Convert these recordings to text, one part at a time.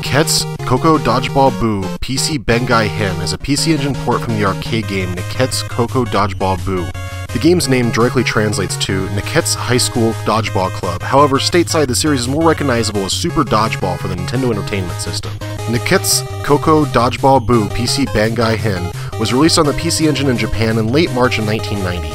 Nekketsu Kōkō Dodgeball Boo PC Bangai Hen is a PC Engine port from the arcade game Nekketsu Kōkō Dodgeball Boo. The game's name directly translates to Nekketsu High School Dodgeball Club, however stateside the series is more recognizable as Super Dodgeball for the Nintendo Entertainment System. Nekketsu Kōkō Dodgeball Boo PC Bangai Hen was released on the PC Engine in Japan in late March of 1990.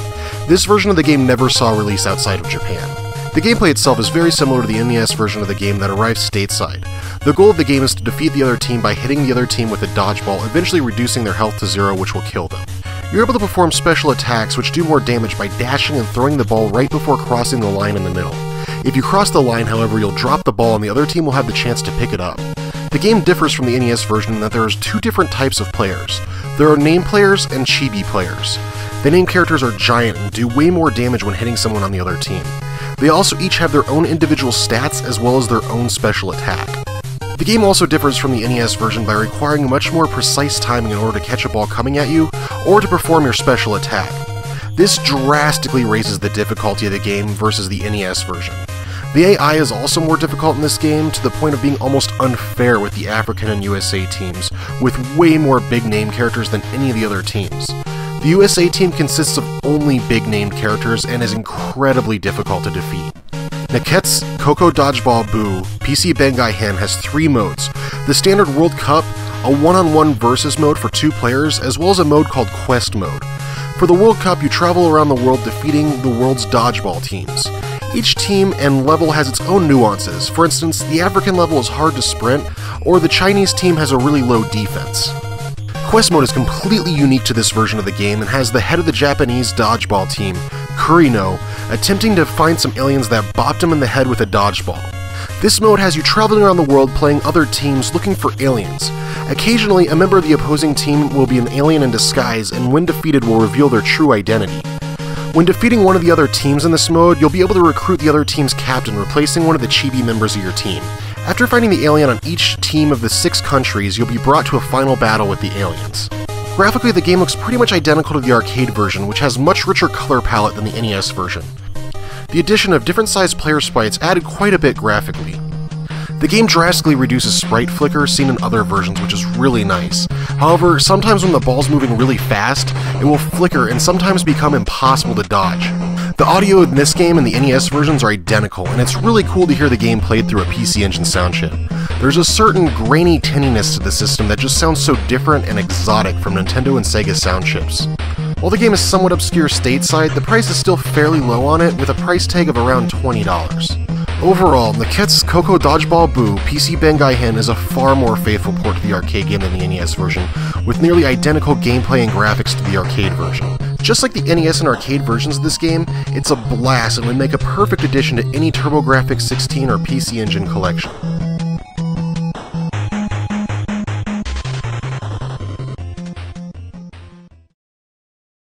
This version of the game never saw release outside of Japan. The gameplay itself is very similar to the NES version of the game that arrived stateside. The goal of the game is to defeat the other team by hitting the other team with a dodgeball, eventually reducing their health to zero, which will kill them. You're able to perform special attacks which do more damage by dashing and throwing the ball right before crossing the line in the middle. If you cross the line, however, you'll drop the ball and the other team will have the chance to pick it up. The game differs from the NES version in that there are two different types of players. There are name players and chibi players. The name characters are giant and do way more damage when hitting someone on the other team. They also each have their own individual stats as well as their own special attack. The game also differs from the NES version by requiring much more precise timing in order to catch a ball coming at you, or to perform your special attack. This drastically raises the difficulty of the game versus the NES version. The AI is also more difficult in this game, to the point of being almost unfair with the African and USA teams, with way more big name characters than any of the other teams. The USA team consists of only big named characters and is incredibly difficult to defeat. Nekketsu Kōkō Dodgeball Boo PC Bangai Hen has 3 modes: the standard World Cup, a one-on-one versus mode for 2 players, as well as a mode called Quest Mode. For the World Cup, you travel around the world defeating the world's dodgeball teams. Each team and level has its own nuances. For instance, the African level is hard to sprint, or the Chinese team has a really low defense. Quest Mode is completely unique to this version of the game and has the head of the Japanese dodgeball team, Kurino, attempting to find some aliens that bopped him in the head with a dodgeball. This mode has you traveling around the world playing other teams looking for aliens. Occasionally, a member of the opposing team will be an alien in disguise, and when defeated will reveal their true identity. When defeating one of the other teams in this mode, you'll be able to recruit the other team's captain, replacing one of the chibi members of your team. After finding the alien on each team of the 6 countries, you'll be brought to a final battle with the aliens. Graphically, the game looks pretty much identical to the arcade version, which has much richer color palette than the NES version. The addition of different sized player sprites added quite a bit graphically. The game drastically reduces sprite flicker seen in other versions, which is really nice. However, sometimes when the ball's moving really fast, it will flicker and sometimes become impossible to dodge. The audio in this game and the NES versions are identical, and it's really cool to hear the game played through a PC Engine sound chip. There's a certain grainy tinniness to the system that just sounds so different and exotic from Nintendo and Sega sound chips. While the game is somewhat obscure stateside, the price is still fairly low on it, with a price tag of around $20. Overall, Nekketsu Kōkō Dodgeball Boo PC Bangai Hen is a far more faithful port to the arcade game than the NES version, with nearly identical gameplay and graphics to the arcade version. Just like the NES and arcade versions of this game, it's a blast and would make a perfect addition to any TurboGrafx 16 or PC Engine collection.